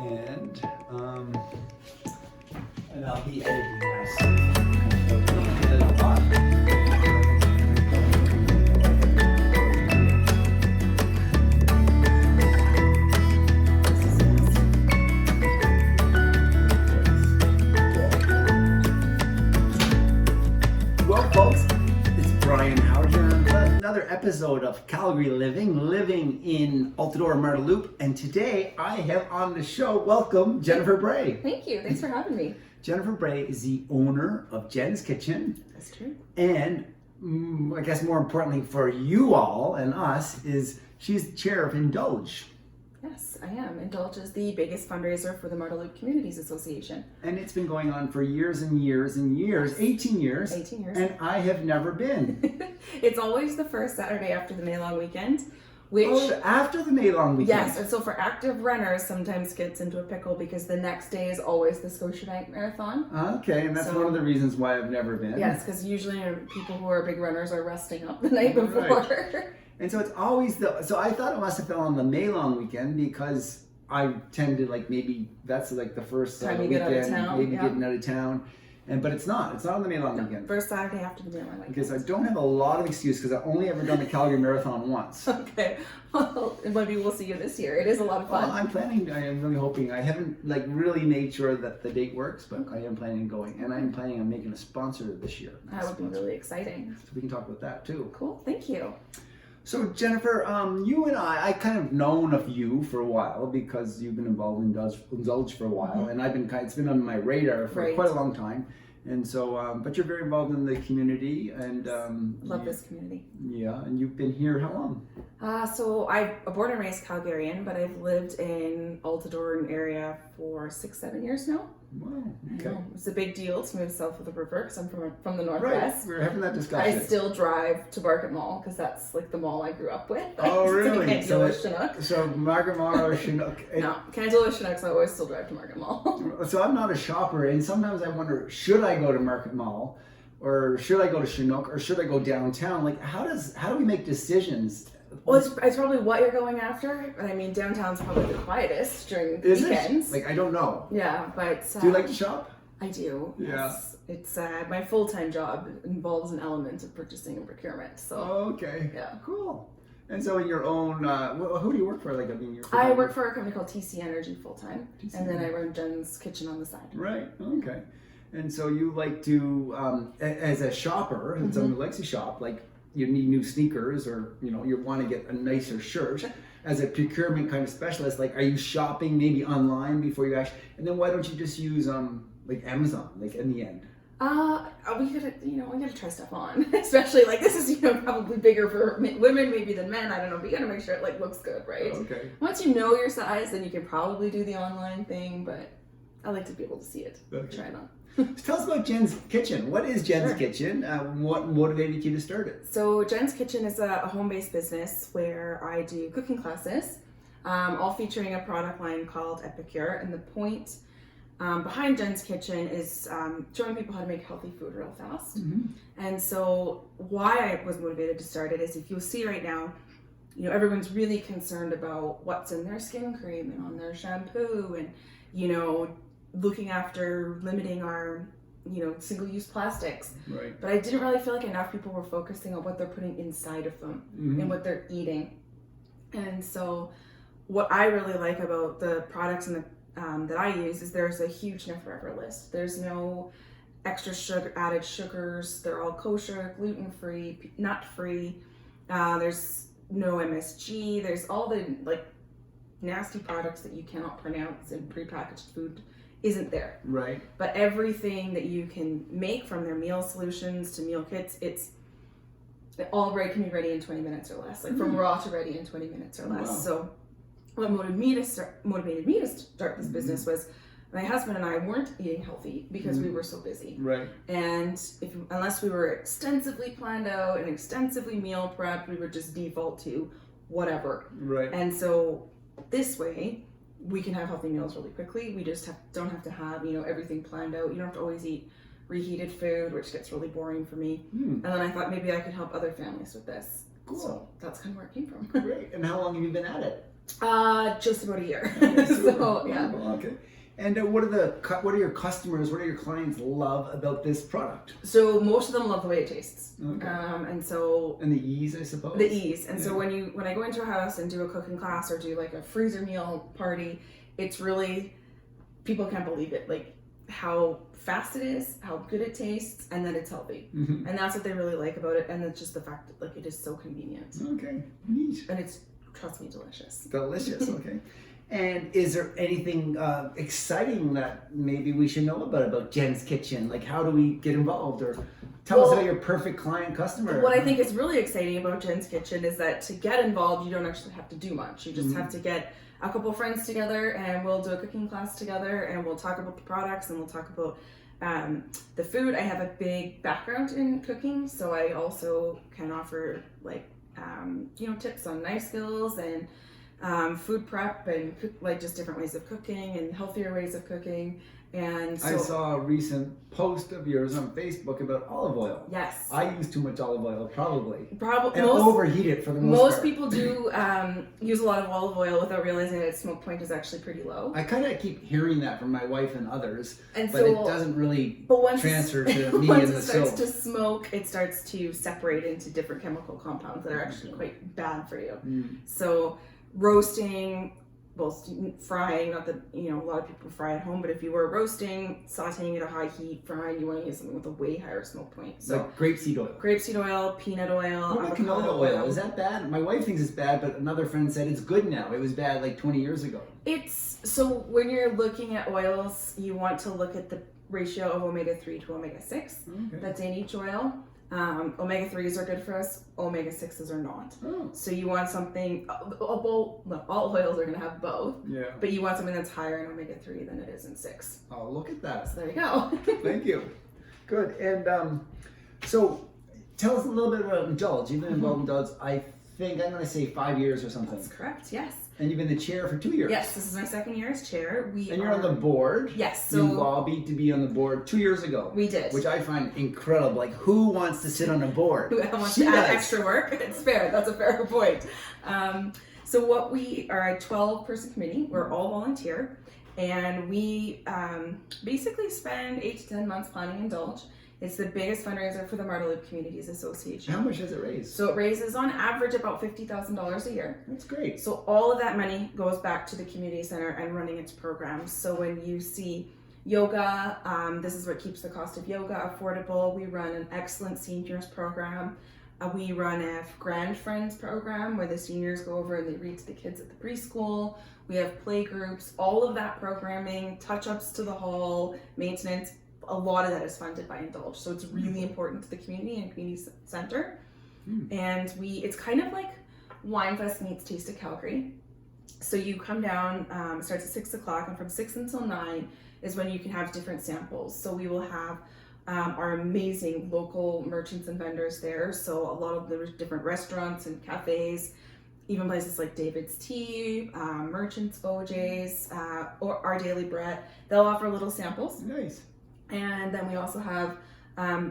and I'll be editing this. Well, folks, it's Bryon Howard here on another episode of Calgary living in Marda Loop, and today I have on the show, welcome Jennifer Bray. Thank you. Thanks for having me. Jennifer Bray is the owner of Jen's Kitchen. That's true. And I guess more importantly for you all and us is she's the chair of Indulge. Yes, I am. Indulge is the biggest fundraiser for the Marda Loop Community Association. And it's been going on for years and years and years, 18 years. 18 years. And I have never been. It's always the first Saturday after the May long weekend. Which, after the May long weekend? Yes, and so for active runners, sometimes gets into a pickle because the next day is always the Scotiabank Marathon. Okay, and that's one of the reasons why I've never been. Yes, because usually people who are big runners are resting up the night before. Right. And so it's always so I thought it must have fell on the May long weekend because I tend to maybe that's the first time you weekend, get out of town, maybe getting out of town. But it's not on the May long weekend. First Saturday after the May long weekend. Because I don't have a lot of excuse because I've only ever done the Calgary Marathon once. Okay, well, maybe we'll see you this year. It is a lot of fun. Well, I am really hoping. I haven't really made sure that the date works, but I am planning on going. And I am planning on making a sponsor this year. That would be really exciting. So we can talk about that too. Cool, thank you. So Jennifer, you and I kind of known of you for a while because you've been involved in Indulge for a while, and I've been it's been on my radar for quite a long time. And so, but you're very involved in the community, and love this community. Yeah, and you've been here how long? So I'm a born and raised Calgarian, but I've lived in Altadorn area for 6-7 years now. Wow, okay. It's a big deal to move south of the river because I'm from the northwest. Right, we were having that discussion. I still drive to Market Mall because that's the mall I grew up with. Oh, really? Can't deal with Chinook. So Market Mall or Chinook? No, can't deal with Chinook, so I always still drive to Market Mall. So I'm not a shopper, and sometimes I wonder, should I go to Market Mall, or should I go to Chinook, or should I go downtown? How do we make decisions? Well, it's probably what you're going after. I mean, downtown's probably the quietest during weekends. I don't know. Yeah, but do you like to shop? I do. Yeah. Yes. It's my full-time job involves an element of purchasing and procurement. So. Okay. Yeah. Cool. And so in your own, who do you work for? I work for a company called TC Energy full-time, and then I run Jen's Kitchen on the side. Right. Okay. And so you like to, as a shopper, and someone who likes to shop, you need new sneakers, or you want to get a nicer shirt. As a procurement kind of specialist, are you shopping maybe online before you actually? And then why don't you just use Amazon in the end? We gotta try stuff on, especially this is probably bigger for women maybe than men. I don't know, but you gotta make sure it looks good, right? Okay. Once you know your size, then you can probably do the online thing, but I like to be able to see it. Okay. Try it on. Tell us about Jen's Kitchen. What is Jen's Kitchen? What motivated you to start it? So Jen's Kitchen is a home-based business where I do cooking classes, all featuring a product line called Epicure. And the point behind Jen's Kitchen is showing people how to make healthy food real fast. And so why I was motivated to start it is, if you'll see right now, everyone's really concerned about what's in their skin cream and on their shampoo, and looking after limiting our single-use plastics. Right. But I didn't really feel like enough people were focusing on what they're putting inside of them and what they're eating. And so what I really like about the products and that I use is there's a huge no forever list. There's no extra added sugars. They're all kosher, gluten-free, nut-free. There's no MSG. There's all the nasty products that you cannot pronounce in prepackaged food isn't there. Right. But everything that you can make, from their meal solutions to meal kits, it's all can be ready in 20 minutes or less. From raw to ready in 20 minutes or less. Wow. So what motivated me to start this business was my husband and I weren't eating healthy because we were so busy. Right. And unless we were extensively planned out and extensively meal prepped, we would just default to whatever. Right. And so this way, we can have healthy meals really quickly. We just don't have to have everything planned out. You don't have to always eat reheated food, which gets really boring for me. And then I thought maybe I could help other families with this. Cool. So that's kind of where it came from. Great. And how long have you been at it? Just about a year. So yeah. Okay. And what are your customers? What do your clients love about this product? So most of them love the way it tastes. Okay. And the ease, I suppose. The ease. And so when I go into a house and do a cooking class or do like a freezer meal party, it's really, people can't believe it, like how fast it is, how good it tastes, and that it's healthy. Mm-hmm. And that's what they really like about it. And it's just the fact that like it is so convenient. Okay, neat. And it's, trust me, delicious. Delicious. Okay. And is there anything exciting that maybe we should know about Jen's Kitchen? Like, how do we get involved? Or tell us about your perfect client customer. What I think is really exciting about Jen's Kitchen is that to get involved, you don't actually have to do much. You just have to get a couple friends together, and we'll do a cooking class together, and we'll talk about the products, and we'll talk about the food. I have a big background in cooking, so I also can offer like tips on knife skills and food prep and like just different ways of cooking and healthier ways of cooking. And so, I saw a recent post of yours on Facebook about olive oil. Yes. I use too much olive oil, probably. Probably. And overheat it for the most part. Most people do use a lot of olive oil without realizing that its smoke point is actually pretty low. I kind of keep hearing that from my wife and others, and but it doesn't really transfer to me once and the it starts soap. to smoke, it starts to separate into different chemical compounds that are actually quite bad for you. So roasting, frying, not that a lot of people fry at home, but if you were roasting, sauteing at a high heat, frying, you want to use something with a way higher smoke point. So like grapeseed oil. Grapeseed oil, peanut oil, What about canola oil? Is that bad? My wife thinks it's bad, but another friend said it's good now. It was bad like 20 years ago. So when you're looking at oils, you want to look at the ratio of omega-3 to omega-6 that's in each oil. Omega-3s are good for us, omega-6s are not. So you want something, all oils are going to have both, but you want something that's higher in omega-3 than it is in 6. Oh, look at that. So there you go. Thank you. Good. And so tell us a little bit about Indulge. You've been involved in Indulge, I think, I'm going to say 5 years or something. That's correct, yes. And you've been the chair for 2 years. Yes, this is my second year as chair. And you're on the board. Yes. So you lobbied to be on the board 2 years ago. We did. Which I find incredible. Like, who wants to sit on a board? Who wants to add extra work? It's fair. That's a fair point. So we are a 12-person committee. We're all volunteer. And we basically spend 8 to 10 months planning Indulge. It's the biggest fundraiser for the Marda Loop Community Association. How much does it raise? So it raises on average about $50,000 a year. That's great. So all of that money goes back to the community center and running its programs. So when you see yoga, this is what keeps the cost of yoga affordable. We run an excellent seniors program. We run a Grand Friends program where the seniors go over and they read to the kids at the preschool. We have play groups, all of that programming, touch-ups to the hall, maintenance. A lot of that is funded by Indulge, so it's really important to the community and community center. And it's kind of like Winefest meets Taste of Calgary. So you come down, it starts at 6 o'clock, and from 6 until 9 is when you can have different samples. So we will have our amazing local merchants and vendors there. So a lot of the different restaurants and cafes, even places like David's Tea, Merchants OJ's, or Our Daily Bread, they'll offer little samples. Nice. And then we also have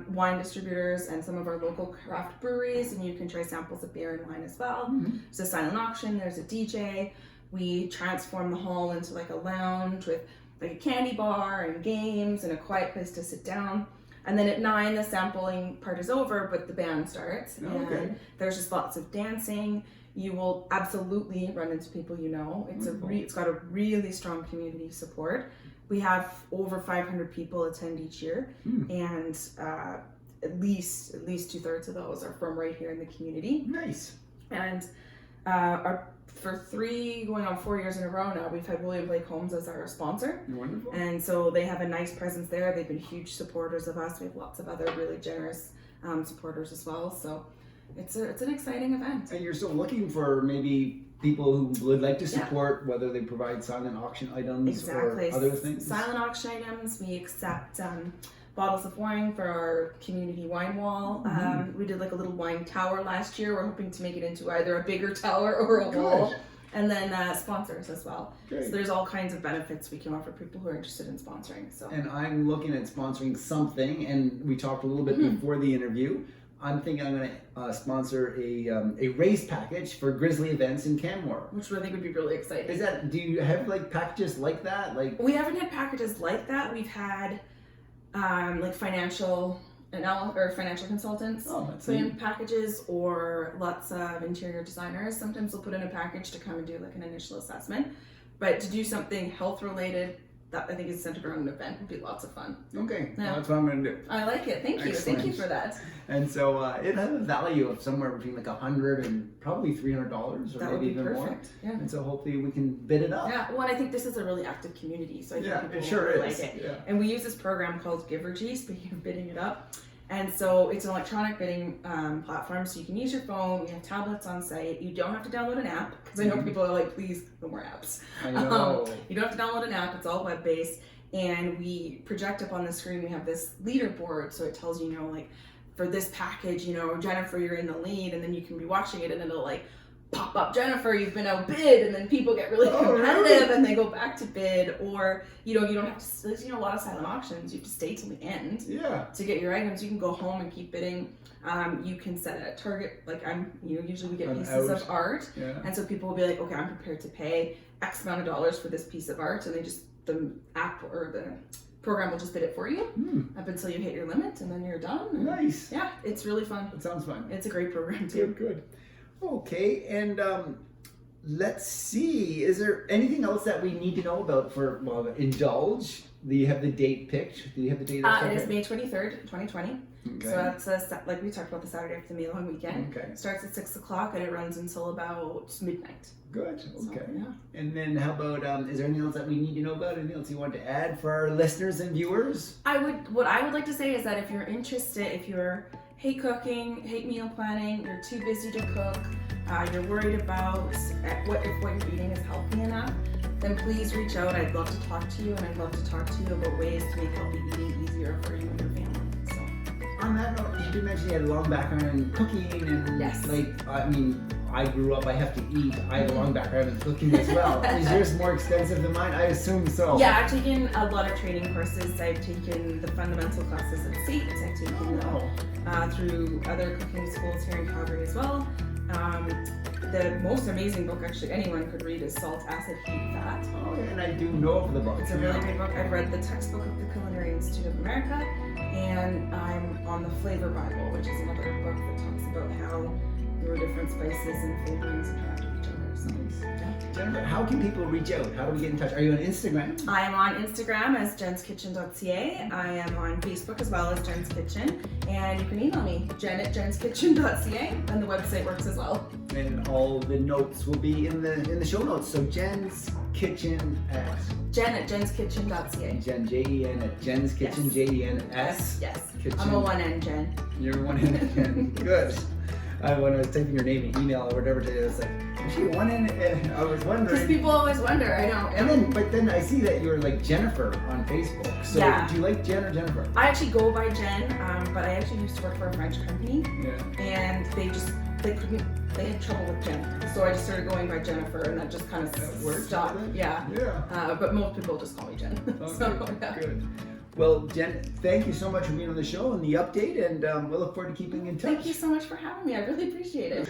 wine distributors and some of our local craft breweries, and you can try samples of beer and wine as well. There's a silent auction, there's a DJ. We transform the hall into like a lounge with like a candy bar and games and a quiet place to sit down. And then at 9, the sampling part is over, but the band starts. And there's just lots of dancing. You will absolutely run into people you know. It's got a really strong community support. We have over 500 people attend each year, and at least 2/3 of those are from right here in the community. Nice. And for 3 going on 4 years in a row now, we've had William Blake Homes as our sponsor. Wonderful. And so they have a nice presence there. They've been huge supporters of us. We have lots of other really generous supporters as well. So it's an exciting event. And you're still looking for maybe people who would like to support, whether they provide silent auction items or other things? Silent auction items. We accept bottles of wine for our community wine wall. We did like a little wine tower last year. We're hoping to make it into either a bigger tower or a wall. And then sponsors as well. Great. So there's all kinds of benefits we can offer people who are interested in sponsoring. So. And I'm looking at sponsoring something, and we talked a little bit before the interview. I'm thinking I'm going to sponsor a race package for Grizzly events in Canmore. Which I think would be really exciting. Do you have like packages like that? Like we haven't had packages like that. We've had like financial consultants put in packages, or lots of interior designers. Sometimes they'll put in a package to come and do like an initial assessment. But to do something health related that I think is centered around an event would be lots of fun. Okay, Yeah. well, that's what I'm going to do. I like it. Thank you. Excellent. Thank you for that. And so it has a value of somewhere between like $100 and probably $300, or That would maybe be even more. perfect. Yeah. And so hopefully we can bid it up. Yeah. Well, and I think this is a really active community, so I think people it sure really is. like it. Yeah. And we use this program called Givergy, speaking of bidding it up. And so it's an electronic bidding platform, so you can use your phone. We have tablets on site. You don't have to download an app, because I know people are like, please, no more apps. I know. You don't have to download an app. It's all web-based. And we project up on the screen, we have this leaderboard, so it tells you, like, for this package, Jennifer, you're in the lead, and then you can be watching it, and it'll like pop up, Jennifer, you've been outbid, and then people get really competitive and they go back to bid, or you don't have to. There's a lot of silent auctions. You have to stay till the end to get your items. You can go home and keep bidding. You can set a target. Like usually we get pieces of art, and so people will be like, okay, I'm prepared to pay X amount of dollars for this piece of art, and the app or the program will just bid it for you up until you hit your limit, and then you're done. Nice. Yeah, it's really fun. That sounds fun. It's a great program too. Good. Okay, and let's see. Is there anything else that we need to know about for Indulge? Do you have the date picked? Do you have the date? It is May 23rd, 2020. Okay. So that's like we talked about the Saturday after the May long weekend. Okay. It starts at 6 o'clock and it runs until about midnight. Good. Okay. So, yeah. And then how about is there anything else that we need to know about? Anything else you want to add for our listeners and viewers? What I would like to say is that if you're interested, if you're hate cooking, hate meal planning, you're too busy to cook, you're worried about if what you're eating is healthy enough, then please reach out. I'd love to talk to you, and I'd love to talk to you about ways to make healthy eating easier for you and your family. So, on that note, you did mention you had a long background in cooking, and yes. I grew up, I have to eat. I have a long background in cooking as well. Is yours more extensive than mine? I assume so. Yeah, I've taken a lot of training courses. I've taken the fundamental classes at SATE. I've taken them through other cooking schools here in Calgary as well. The most amazing book actually anyone could read is Salt, Acid, Heat, Fat. Oh, yeah, and I do know of the book. It's a really great book. I've read the textbook of the Culinary Institute of America, and I'm on the Flavor Bible, which is another book that talks about how your different spices and flavorings interact with each other. So, Jennifer, how can people reach out? How do we get in touch? Are you on Instagram? I am on Instagram as jenskitchen.ca. I am on Facebook as well as Jen's Kitchen. And you can email me, jen@jenskitchen.ca, and the website works as well. And all the notes will be in the show notes. So Jen's Kitchen at jen@jenskitchen.ca. Jen, Jen at Jen's Kitchen, Yes. J-E-N-S. Yes. Kitchen. I'm a 1N Jen. You're one in Jen. Good. When I was typing your name in email or whatever today, I was like, is she one in? I was wondering. Because people always wonder, I know. But then I see that you're like Jennifer on Facebook. So do you like Jen or Jennifer? I actually go by Jen, but I actually used to work for a French company. Yeah. And they had trouble with Jen. So I just started going by Jennifer, and that just kind of stopped. Yeah. But most people just call me Jen. Okay, So, yeah. good. Well, Jen, thank you so much for being on the show and the update, and we'll look forward to keeping in touch. Thank you so much for having me. I really appreciate it.